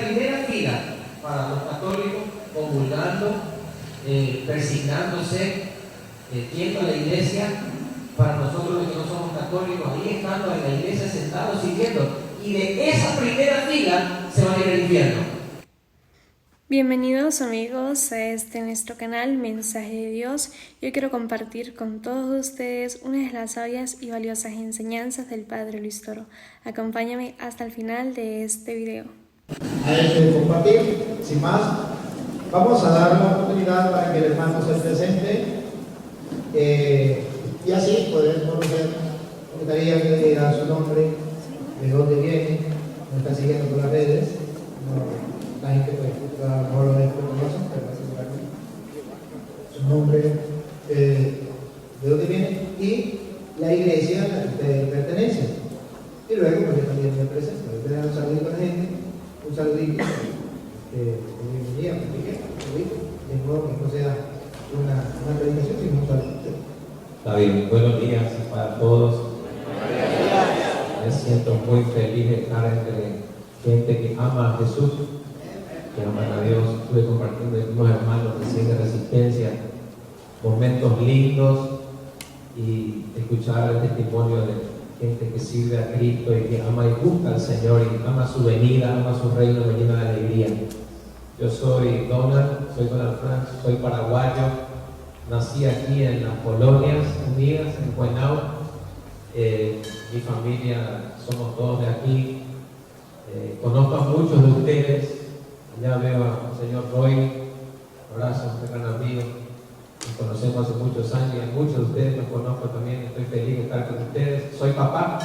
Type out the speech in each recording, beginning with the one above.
primera fila para los católicos, comulgando, persignándose, yendo a la iglesia. Para nosotros los que no somos católicos, ahí estando en la iglesia sentados sirviendo. Y de esa primera fila se van a ir al infierno. Bienvenidos amigos a nuestro canal Mensaje de Dios. Yo quiero compartir con todos ustedes una de las sabias y valiosas enseñanzas del Padre Luis Toro. Acompáñame hasta el final de este video. Antes de compartir, sin más, vamos a dar la oportunidad para que el hermano se presente y así poder conocer. Me gustaría que diga su nombre, de dónde viene, nos está siguiendo por las redes. La gente pues, a lo mejor lo conocen, pero así por aquí. Su nombre, de dónde viene y la iglesia a la que usted pertenece. Y luego pues yo también me presento. Voy a dar un saludito a la gente, un saludito bienvenida, de nuevo que no sea una predicación, sino un saludo. Está bien, buenos días para todos. Me siento muy feliz de estar entre gente que ama a Jesús, que aman a Dios. Estuve compartiendo con unos hermanos recién de Resistencia, momentos lindos, y escuchar el testimonio de gente que sirve a Cristo y que ama y busca al Señor y ama su venida, ama su reino, me llena de alegría. Yo soy Donald Franz, soy paraguayo, nací aquí en las Colonias Unidas, en Huenau. Mi familia, somos todos de aquí. Conozco a muchos de ustedes. Ya veo al señor Roy, abrazo, un gran amigo. Nos conocemos hace muchos años y a muchos de ustedes los conozco también. Estoy feliz de estar con ustedes. Soy papá.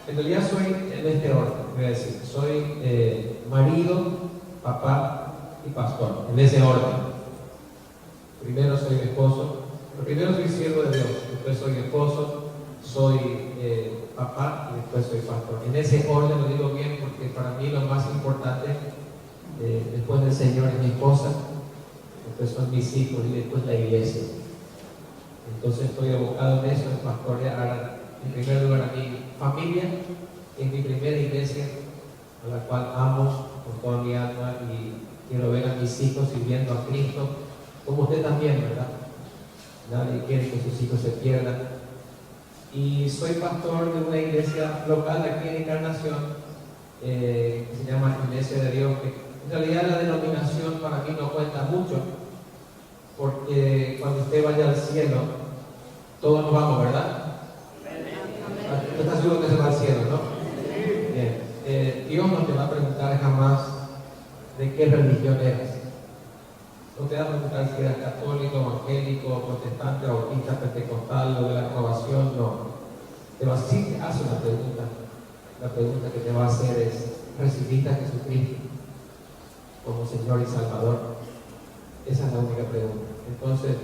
En realidad soy en este orden, voy a decir. Soy marido, papá y pastor, en ese orden. Primero soy esposo, pero primero soy siervo de Dios, después soy esposo, soy papá y después soy pastor. En ese orden lo digo bien porque para mí lo más importante después del Señor es mi esposa, después son mis hijos y después la iglesia. Entonces estoy abocado en eso, en pastorear en primer lugar a mi familia, que es mi primera iglesia, a la cual amo con toda mi alma y quiero ver a mis hijos sirviendo a Cristo, como usted también, ¿verdad? Nadie quiere que sus hijos se pierdan. Y soy pastor de una iglesia local aquí en Encarnación, que se llama Iglesia de Dios, que en realidad la denominación para mí no cuenta mucho, porque cuando usted vaya al cielo, todos nos vamos, ¿verdad? ¿Usted está seguro que se va al cielo, no? Bien. Dios no te va a preguntar jamás de qué religión eres. No te va a preguntar si eres católico, evangélico, protestante, bautista, pentecostal o de la renovación, no. Pero sí te hace una pregunta. La pregunta que te va a hacer es: ¿recibiste a Jesucristo como Señor y Salvador? Esa es la única pregunta. Entonces,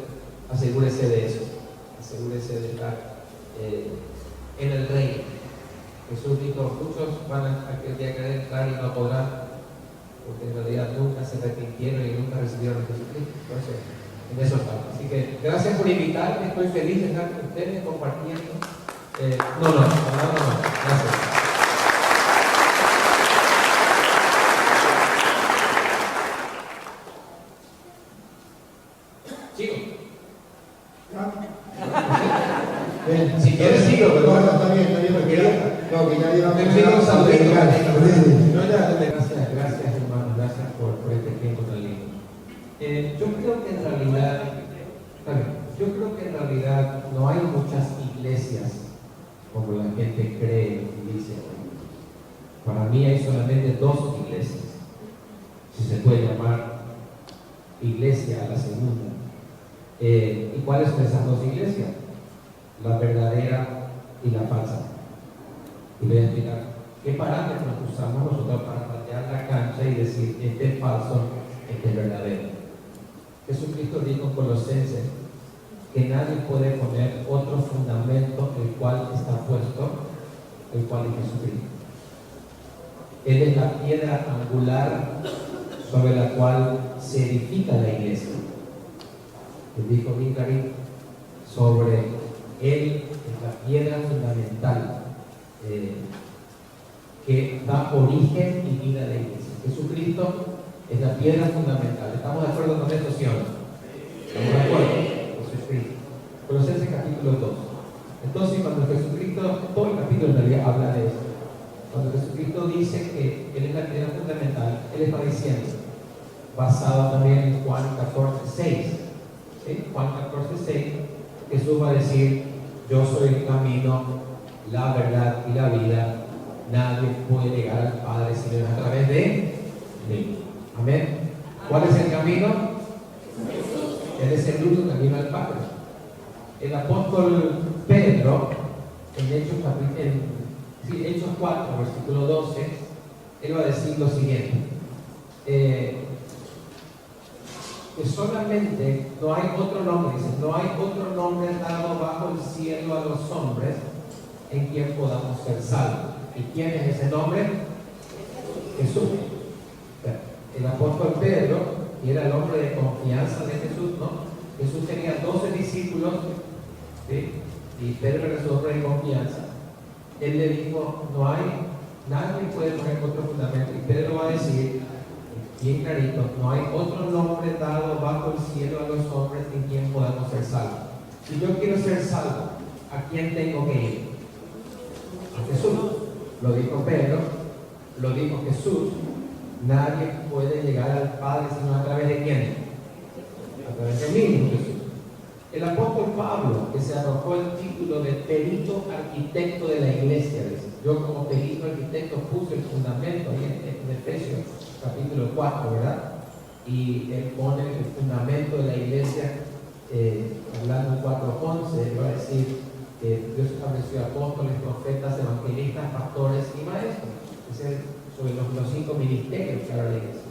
asegúrese de eso. Asegúrese de estar en el reino. Jesús dijo: muchos van a querer entrar y no podrán, porque en realidad nunca se arrepintieron y nunca recibieron a Jesucristo. Entonces, en eso estamos. Así que gracias por invitarme, estoy feliz de estar con ustedes compartiendo. No, gracias. Sigo. Si quieres sigo, pero no, está bien, porque no, que ya llevamos Gracias hermano, gracias por este tiempo tan lindo. Yo creo que en realidad no hay muchas iglesias como la gente cree y dice hoy. Para mí hay solamente dos iglesias, si se puede llamar iglesia a la segunda. ¿Y cuáles son esas dos iglesias? La verdadera y la falsa. Y voy a explicar qué parámetros usamos nosotros para plantear la cancha y decir: este es falso, este es verdadero. Jesucristo dijo en Colosenses que nadie puede poner otro fundamento el cual está puesto, el cual es Jesucristo. Él es la piedra angular sobre la cual se edifica la iglesia. Él dijo bien clarito: sobre Él es la piedra fundamental que da origen y vida a la iglesia. Jesucristo es la piedra fundamental. ¿Estamos de acuerdo con esto, sí o no? ¿Estamos de acuerdo? Jesucristo. Colosenses capítulo 2. Entonces, cuando Jesucristo, todo el capítulo en realidad habla de eso. Cuando Jesucristo dice que Él es la piedra fundamental, Él está diciendo, basado también en Juan 14:6. ¿Sí? Juan 14:6, Jesús va a decir, yo soy el camino, la verdad y la vida. Nadie puede llegar al Padre sino a través de mí. Amén. ¿Cuál es el camino? Él es el único camino al Padre. El apóstol Pedro, en Hechos 4, versículo 12, él va a decir lo siguiente: que solamente no hay otro nombre, dice, no hay otro nombre dado bajo el cielo a los hombres en quien podamos ser salvos. ¿Y quién es ese nombre? Jesús. El apóstol Pedro, que era el hombre de confianza de Jesús, ¿no? Jesús tenía 12 discípulos, ¿sí? Y Pedro era su hombre de confianza. Él le dijo, nadie puede poner otro fundamento. Y Pedro va a decir, bien clarito, no hay otro nombre dado bajo el cielo a los hombres en quien podamos ser salvos. Si yo quiero ser salvo, ¿a quién tengo que ir? A Jesús. Lo dijo Pedro, lo dijo Jesús. Nadie puede llegar al Padre sino a través de quién? A través de mí, Jesús. El apóstol Pablo, que se arrojó el título de perito arquitecto de la iglesia, dice, yo como perito arquitecto puse el fundamento ahí en Efesios capítulo 4, ¿verdad? Y él pone el fundamento de la iglesia, hablando en 4:11, él va a decir que Dios estableció apóstoles, profetas, evangelistas, pastores y maestros. Es sobre los 5 ministerios que habla la iglesia.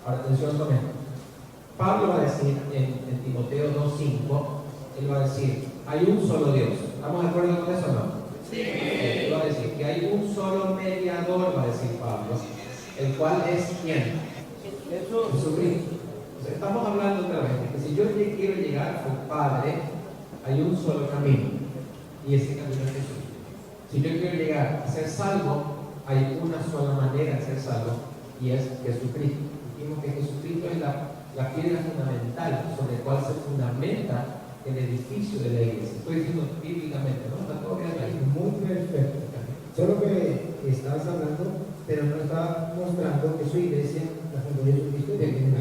Ahora atención con esto. Pablo va a decir en Timoteo 2:5, él va a decir, hay un solo Dios. ¿Estamos de acuerdo con eso o no? Sí. Él va a decir que hay un solo mediador, va a decir Pablo, el cual es ¿quién? Jesucristo. Entonces, estamos hablando otra vez de que si yo quiero llegar al Padre, hay un solo camino, y ese camino es Jesús. Si yo quiero llegar a ser salvo, hay una sola manera de ser salvo, y es Jesucristo. Dijimos que Jesucristo es la piedra fundamental sobre la cual se fundamenta el edificio de la iglesia. Estoy diciendo bíblicamente, ¿no? Está todo bien ahí. Muy perfecto. Solo que estás hablando, pero no está mostrando que su iglesia la fundó Jesucristo.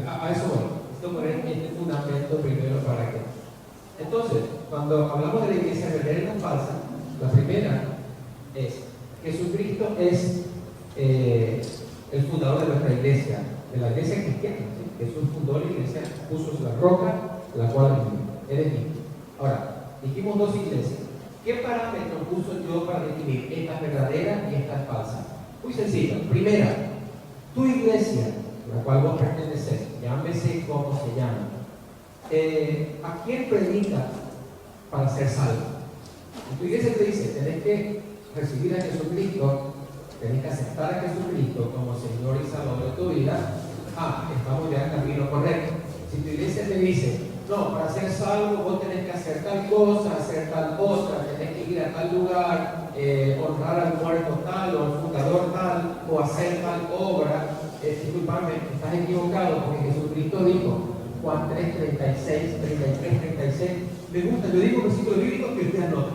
A eso voy. Esto poner este fundamento primero para que. Entonces, cuando hablamos de la iglesia verdadera y falsa, la primera es Jesucristo es el fundador de nuestra iglesia, de la iglesia cristiana. ¿Sí? Jesús fundó la iglesia, puso la roca, la cual es mío. Ahora, dijimos 2 iglesias. ¿Qué parámetros puso yo para definir esta es verdadera y esta es falsa? Muy sencillo. Primera, tu iglesia, a la cual vos perteneces, llámese como se llama, ¿a quién predica para ser salvo? En tu iglesia te dice, tenés que recibir a Jesucristo, tenés que aceptar a Jesucristo como Señor y Salvador de tu vida. Estamos ya en el camino correcto. Si tu iglesia te dice, no, para ser salvo vos tenés que hacer tal cosa, hacer tal otra, tenés que ir a tal lugar, honrar al muerto tal o al fundador tal, o hacer tal obra, disculpame, estás equivocado, porque Jesucristo dijo, Juan 3:36, 33, 36, me gusta, yo digo versículos bíblicos que usted anota,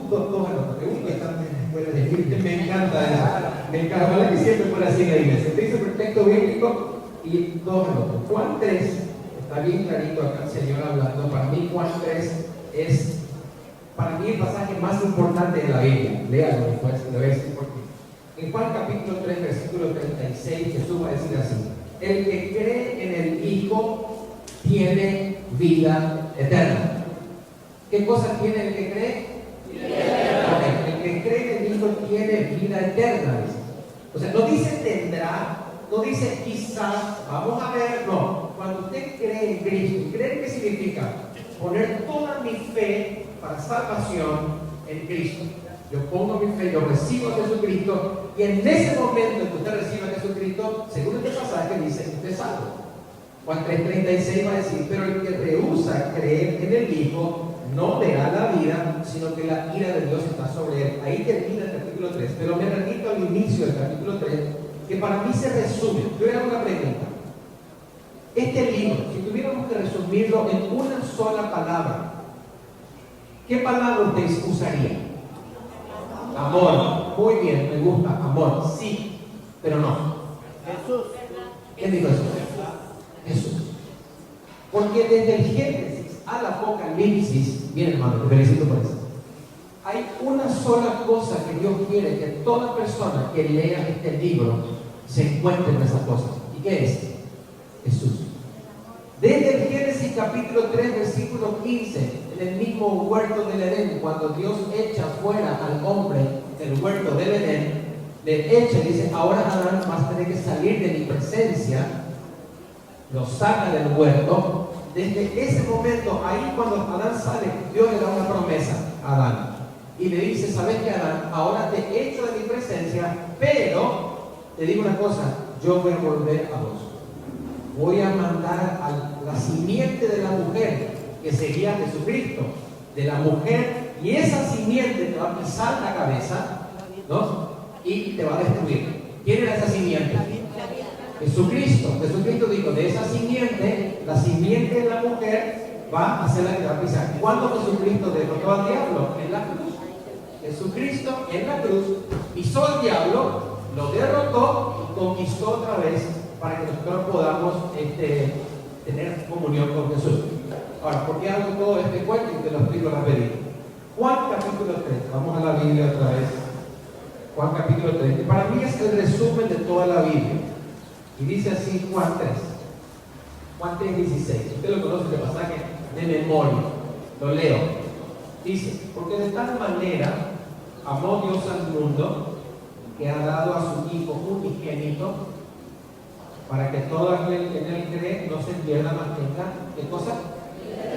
dos anotas, me gusta, me encanta eso, me encanta, ojalá que siempre fuera así en la iglesia, te dice el texto bíblico y dos anotas. Juan 3, está bien clarito acá el Señor hablando, para mí Juan 3 es, para mí el pasaje más importante de la Biblia, léalo después, le voy a decir por qué. En Juan capítulo 3, versículo 36, Jesús va a decir así, el que cree en el Hijo tiene vida eterna. ¿Qué cosa tiene el que cree? El que cree en el Hijo tiene vida eterna, dice. O sea, no dice tendrá, no dice quizás, vamos a ver, no. Cuando usted cree en Cristo, ¿cree qué significa? Poner toda mi fe para salvación en Cristo. Yo pongo mi fe, yo recibo a Jesucristo, y en ese momento que usted recibe a Jesucristo, según este pasaje dice, usted es salvo. Juan 3:36 va a decir, pero el que rehúsa creer en el Hijo no le da la vida, sino que la ira de Dios está sobre él. Ahí termina el capítulo 3, pero me remito al inicio del capítulo 3, que para mí se resume. Yo le hago una pregunta. Este libro, si tuviéramos que resumirlo en una sola palabra, ¿qué palabra usted usaría? Amor. Muy bien, me gusta. Amor. Sí, pero no. Jesús. ¿Quién dijo eso? Jesús. Porque desde el Génesis al Apocalipsis, bien hermano, te felicito por eso. Hay una sola cosa que Dios quiere que toda persona que lea este libro se encuentre en esa cosa. ¿Y qué es? Jesús. Desde el Génesis capítulo 3, versículo 15, en el mismo huerto del Edén, cuando Dios echa fuera al hombre del huerto del Edén, le echa y dice, ahora Adán vas a tener que salir de mi presencia, lo saca del huerto. Desde ese momento, ahí cuando Adán sale, Dios le da una promesa a Adán y le dice, ¿sabes qué, Adán? Ahora te echo de mi presencia, pero te digo una cosa, yo voy a volver a vos. Voy a mandar a la simiente de la mujer, que sería Jesucristo, de la mujer, y esa simiente te va a pisar la cabeza, ¿no? Y te va a destruir. ¿Quién era esa simiente? Jesucristo. Jesucristo dijo, de esa simiente, la simiente de la mujer va a ser la que va a pisar. ¿Cuándo Jesucristo derrotó al diablo? En la cruz. Jesucristo en la cruz pisó al diablo, lo derrotó y conquistó otra vez para que nosotros podamos tener comunión con Jesús. Ahora, ¿por qué hago todo este cuento y te lo explico rapidito? Juan capítulo 3, vamos a la Biblia otra vez. Juan capítulo 3, que para mí es el resumen de toda la Biblia. Y dice así Juan 3. Juan 3, 16. Usted lo conoce de pasaje de memoria. Lo leo. Dice, porque de tal manera amó Dios al mundo que ha dado a su Hijo unigénito para que todo aquel que en él cree no se pierda, mas tenga, ¿qué cosa?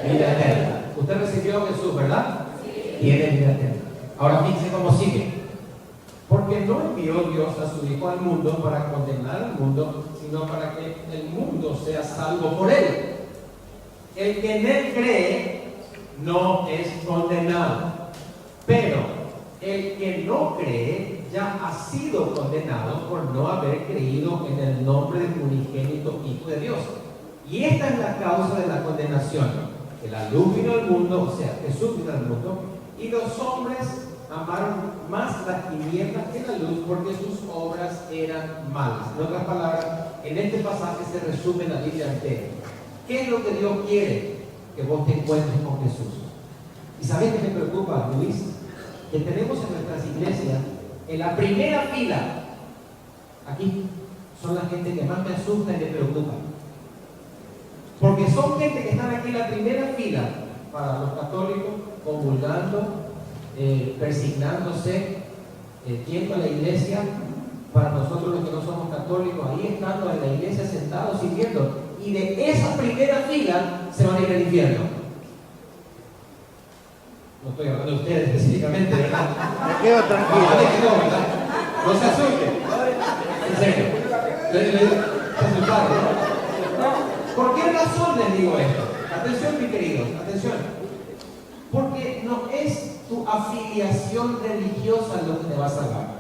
Vida eterna. Usted recibió a Jesús, ¿verdad? Sí. Tiene vida eterna. Ahora fíjense cómo sigue. Porque no envió Dios a su Hijo al mundo para condenar al mundo, sino para que el mundo sea salvo por él. El que en él cree no es condenado, pero el que no cree ya ha sido condenado por no haber creído en el nombre del unigénito Hijo de Dios. Y esta es la causa de la condenación, que la luz vino al mundo, o sea, Jesús vino al mundo, y los hombres amaron más las tinieblas que la luz porque sus obras eran malas. En otras palabras, en este pasaje se resume la Biblia entera. ¿Qué es lo que Dios quiere? Que vos te encuentres con Jesús. ¿Y sabés qué me preocupa, Luis? Que tenemos en nuestras iglesias, en la primera fila, aquí, son la gente que más me asusta y me preocupa. Porque son gente que están aquí en la primera fila para los católicos, comulgando, persignándose, yendo a la iglesia. Para nosotros los que no somos católicos, ahí estando en la iglesia sentados sirviendo, y de esa primera fila se van a ir al infierno. No estoy hablando de ustedes específicamente, ¿verdad? Me quedo tranquilo. No, ¿verdad? No se asusten. En serio. Se asustaron, ¿no? ¿Por qué razón les digo esto? Atención, mis queridos, atención. Porque no es tu afiliación religiosa lo que te va a salvar.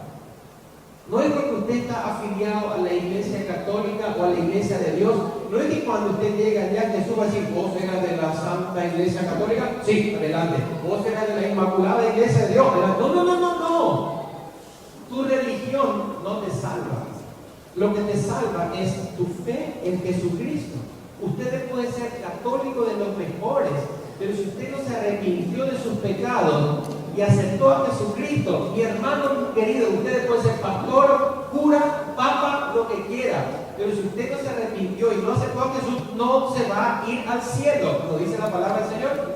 No es porque usted está afiliado a la iglesia católica o a la iglesia de Dios. No es que cuando usted llega allá, Jesús va a decir, vos eras de la Santa Iglesia Católica. Sí, adelante. Vos eras de la Inmaculada Iglesia de Dios. No. Tu religión no te salva. Lo que te salva es tu fe en Jesucristo. Usted puede ser católico de los mejores, pero si usted no se arrepintió de sus pecados y aceptó a Jesucristo, mi hermano querido, usted puede ser pastor, cura, papa, lo que quiera, pero si usted no se arrepintió y no aceptó a Jesús, no se va a ir al cielo, como dice la palabra del Señor.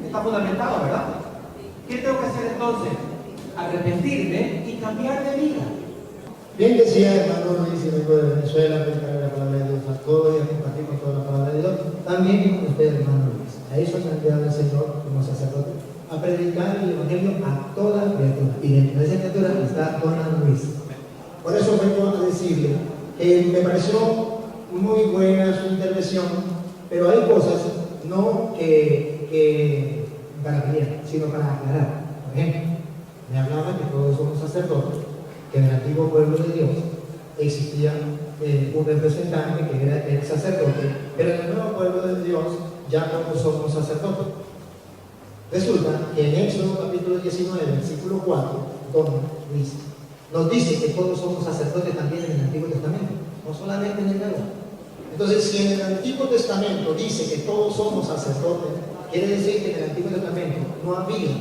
Está fundamentado, ¿verdad? ¿Qué tengo que hacer entonces? Arrepentirme y cambiar de vida. Bien decía hermano Luis, y vengo de Venezuela, predicar la palabra de Dios a todos y a compartir con toda la palabra de Dios. También con usted, hermano Luis. A eso se ha enviado el Señor como sacerdote, a predicar el Evangelio a toda criatura. Y dentro de esa criatura está don Luis. Por eso vengo a decirle que me pareció muy buena su intervención, pero hay cosas no que para pelear, sino para aclarar. Por ejemplo, me hablaba que todos somos sacerdotes, que en el antiguo pueblo de Dios existía un representante que era el sacerdote, pero en el nuevo pueblo de Dios ya todos somos sacerdotes. Resulta que en Éxodo capítulo 19, versículo 4, nos dice que todos somos sacerdotes también en el Antiguo Testamento, no solamente en el Nuevo. Entonces, si en el Antiguo Testamento dice que todos somos sacerdotes, quiere decir que en el Antiguo Testamento no había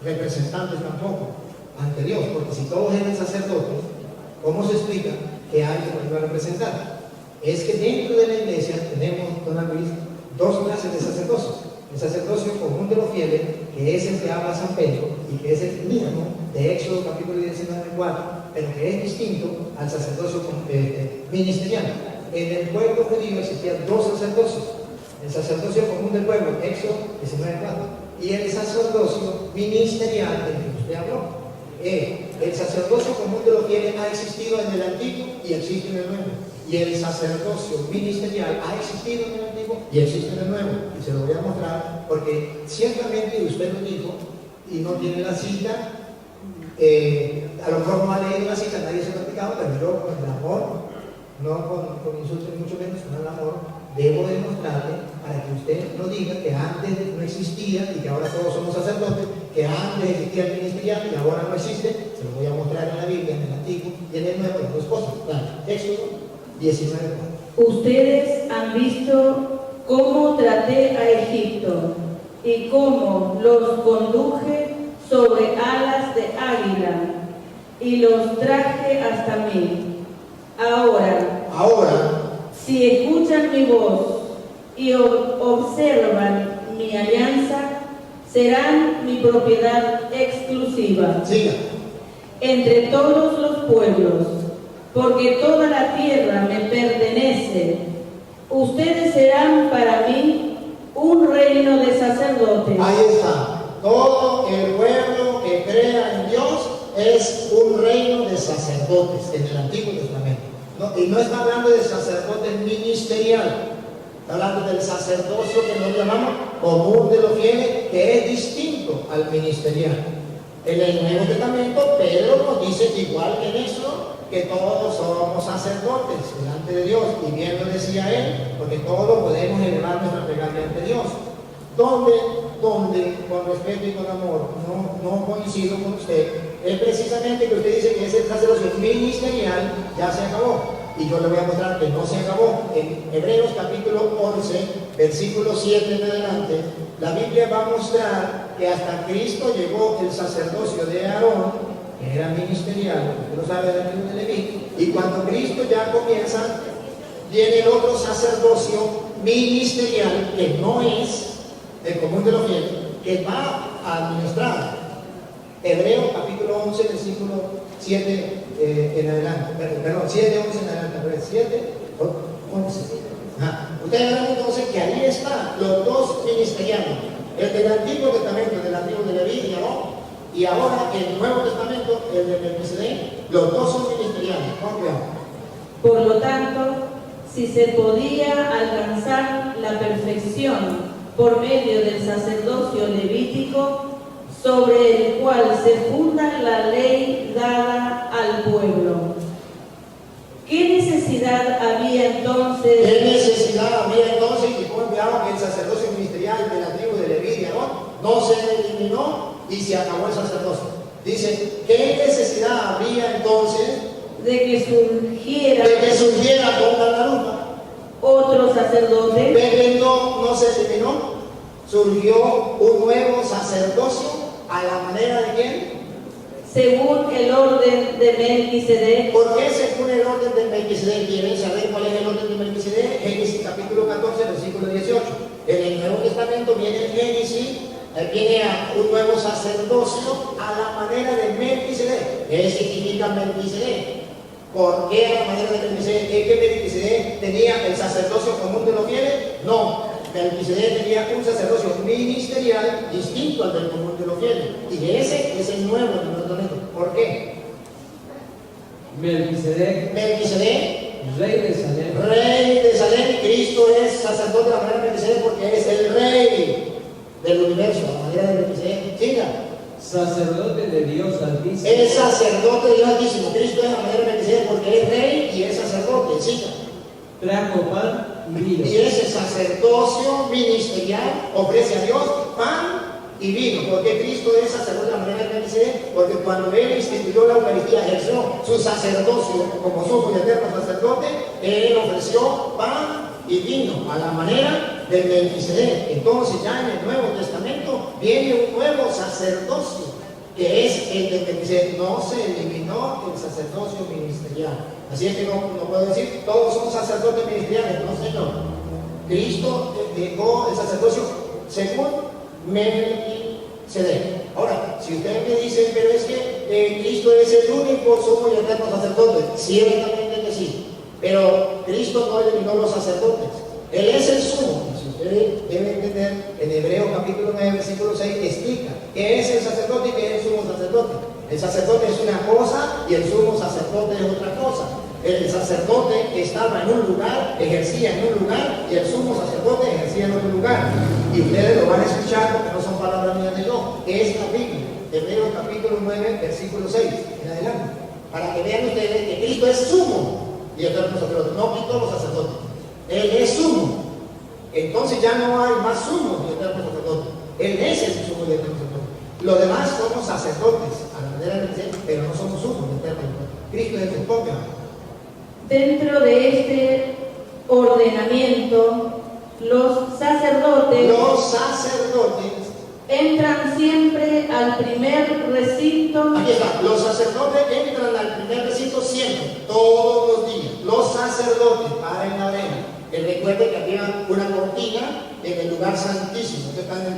representantes tampoco ante Dios, porque si todos eran sacerdotes, ¿cómo se explica que alguien nos iba a representar? Es que dentro de la iglesia tenemos, don Luis, dos clases de sacerdocios. El sacerdocio común de los fieles, que es el que habla San Pedro y que es el mismo de Éxodo capítulo 19, 4, pero que es distinto al sacerdocio ministerial. En el pueblo judío existían dos sacerdocios: el sacerdocio común del pueblo, Éxodo 19, 4, y el sacerdocio ministerial del que usted habló. El sacerdocio común de los fieles ha existido en el Antiguo y existe en el Nuevo. Y el sacerdocio ministerial ha existido en el Antiguo y existe en el Nuevo. Y se lo voy a mostrar porque ciertamente usted lo dijo y no tiene la cita. A lo mejor no ha leído la cita, nadie se lo ha explicado, pero yo con el amor, no con insultos mucho menos, con el amor, debo demostrarle para que usted no diga que antes no existía y que ahora todos somos sacerdotes, que antes existía el ministerial y ahora no existe. Se lo voy a mostrar en la Biblia, en el Antiguo y en el Nuevo, en dos cosas. Claro, Éxodo 19. Ustedes han visto cómo traté a Egipto y cómo los conduje sobre alas de águila y los traje hasta mí. Ahora, si escuchan mi voz y observan mi alianza, serán mi propiedad exclusiva. Siga. Entre todos los pueblos, porque toda la tierra me pertenece. Ustedes serán para mí un reino de sacerdotes. Ahí está. Todo el pueblo que crea en Dios es un reino de sacerdotes en el Antiguo Testamento. Y no está hablando de sacerdotes ministerial, está hablando del sacerdocio que nos llamamos común de los fieles, que es distinto al ministerial. En el Nuevo Testamento, Pedro nos dice, igual que en eso, que todos somos sacerdotes delante de Dios, y bien lo decía él, porque todos podemos elevar nuestra plegaria ante Dios. Donde, con respeto y con amor, no coincido con usted, es precisamente que usted dice que ese sacerdocio ministerial ya se acabó. Y yo le voy a mostrar que no se acabó. En Hebreos capítulo 11, versículo 7 en adelante, la Biblia va a mostrar que hasta Cristo llegó el sacerdocio de Aarón, que era ministerial, usted lo sabe del libro de Leví, y cuando Cristo ya comienza, viene el otro sacerdocio ministerial, que no es el común de los fieles, que va a administrar. Hebreos capítulo 11, versículo 7 en adelante, perdón, 7, 11 en adelante, 7, 11. Ustedes verán entonces que ahí están los dos ministeriales, el del Antiguo Testamento, el del Antiguo de Leví y ahora el Nuevo Testamento, el de Melquisedec, los dos son ministeriales. Por lo tanto, si se podía alcanzar la perfección por medio del sacerdocio levítico, sobre el cual se funda la ley dada al pueblo. ¿Qué necesidad había entonces? Y fue enviado que el sacerdocio ministerial de la tribu de Leví y Aarón no se eliminó y se acabó el sacerdocio? Dice, ¿qué necesidad había entonces de que surgiera toda la lupa? Otro sacerdote. ¿De que no se eliminó? Surgió un nuevo sacerdocio a la manera de quién? Según el orden de Melquisedec. ¿Por qué según el orden de Melquisedec? ¿Quieren saber cuál es el orden de Melquisedec? Génesis capítulo 14, versículo 18. En el Nuevo Testamento viene el Génesis, viene a un nuevo sacerdocio a la manera de Melquisedec. ¿Qué significa Melquisedec? ¿Por qué a la manera de Melquisedec? ¿Es que Melquisedec tenía el sacerdocio común de los fieles? No. Melquisedec tenía un sacerdocio ministerial distinto al del común de los fieles. Y ese es el nuevo del Nuevo Testamento. ¿Por qué? Melquisedec, rey de Salem. Rey de Salem. Cristo es sacerdote de la manera de Melquisedec porque es el rey. del universo, a la manera de Melquisedec. Siga. Sacerdote de Dios Altísimo. Es sacerdote de Dios Altísimo. Cristo es a la manera de Melquisedec porque es rey y es sacerdote. Siga. Trajo pan y vino. Y ese sacerdocio ministerial ofrece a Dios pan y vino. Porque Cristo es sacerdote de la manera de Melquisedec, porque cuando Él instituyó la Eucaristía, ejerció su sacerdocio como sumo y eterno sacerdote, Él ofreció pan y vino a la manera de Melquisedec. Entonces ya en el Nuevo Testamento viene un nuevo sacerdocio, que es el de Melquisedec. No se eliminó el sacerdocio ministerial. Así es que no puedo decir, todos son sacerdotes ministeriales. No, Señor. Cristo dejó el sacerdocio según Melquisedec. Ahora, si ustedes me dicen, pero es que Cristo es el único sumo y eterno sacerdote, ciertamente que sí. Pero Cristo no eliminó los sacerdotes. Él es el sumo. Si ustedes deben entender, en Hebreos capítulo 9, versículo 6, explica qué es el sacerdote y qué es el sumo sacerdote. El sacerdote es una cosa y el sumo sacerdote es otra cosa. El sacerdote estaba en un lugar, ejercía en un lugar, y el sumo sacerdote ejercía en otro lugar. Y ustedes lo van a escuchar porque no son palabras mías de yo, es la Biblia. Hebreos capítulo 9, versículo 6, en adelante. Para que vean ustedes que Cristo es sumo y eterno sacerdote, no quitó los sacerdotes. Él es sumo. Entonces ya no hay más sumo y eterno sacerdote. Él es el sumo y eterno sacerdote. Los demás somos sacerdotes, a la manera de decir, pero no somos sumos y eterno sacerdote. Cristo es el toque. Dentro de este ordenamiento, los sacerdotes entran siempre al primer recinto. Aquí está, los sacerdotes entran al primer recinto siempre, todos los días. Los sacerdotes para en la arena. Recuerde que había una cortina en el lugar santísimo. Esto está en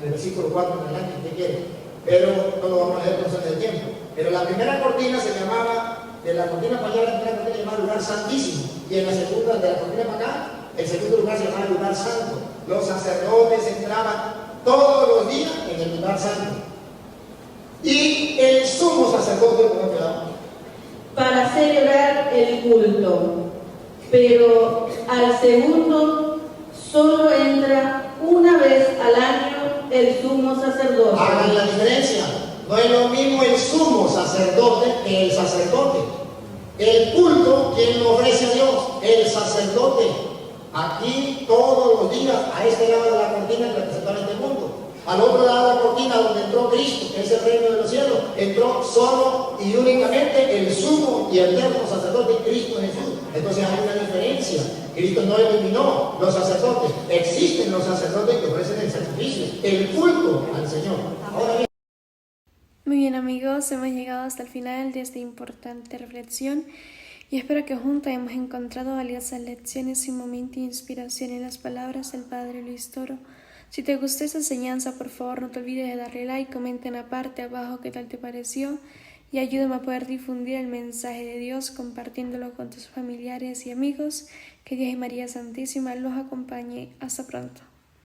el versículo 4 en adelante, si usted quiere. Pero no lo vamos a leer por ser del tiempo. Pero la primera cortina se llamaba, de la cortina para allá, la primera cortina se llamaba lugar santísimo. Y en la segunda, de la cortina para acá, el segundo lugar se llamaba lugar santo. Los sacerdotes entraban todos los días en el lugar santo. Y el sumo sacerdote, ¿cómo quedaba? Para celebrar el culto. Pero al segundo solo entra una vez al año el sumo sacerdote. Hagan la diferencia. No es lo mismo el sumo sacerdote que el sacerdote. El culto, ¿quién lo ofrece a Dios? El sacerdote. Aquí todos los días, a este lado de la cortina que representa este mundo. Al otro lado de la cortina donde entró Cristo, que es el reino de los cielos, entró solo y únicamente el sumo y eterno sacerdote Cristo Jesús. Entonces hay una diferencia. Cristo no eliminó los sacerdotes. Existen los sacerdotes que ofrecen el sacrificio, el culto al Señor. Ahora bien, Muy bien amigos, hemos llegado hasta el final de esta importante reflexión y espero que juntos hemos encontrado valiosas lecciones y un momento de inspiración en las palabras del Padre Luis Toro. Si te gustó esta enseñanza, por favor no te olvides de darle like, comenta en la parte de abajo qué tal te pareció y ayúdame a poder difundir el mensaje de Dios compartiéndolo con tus familiares y amigos. Que Dios y María Santísima los acompañe. Hasta pronto.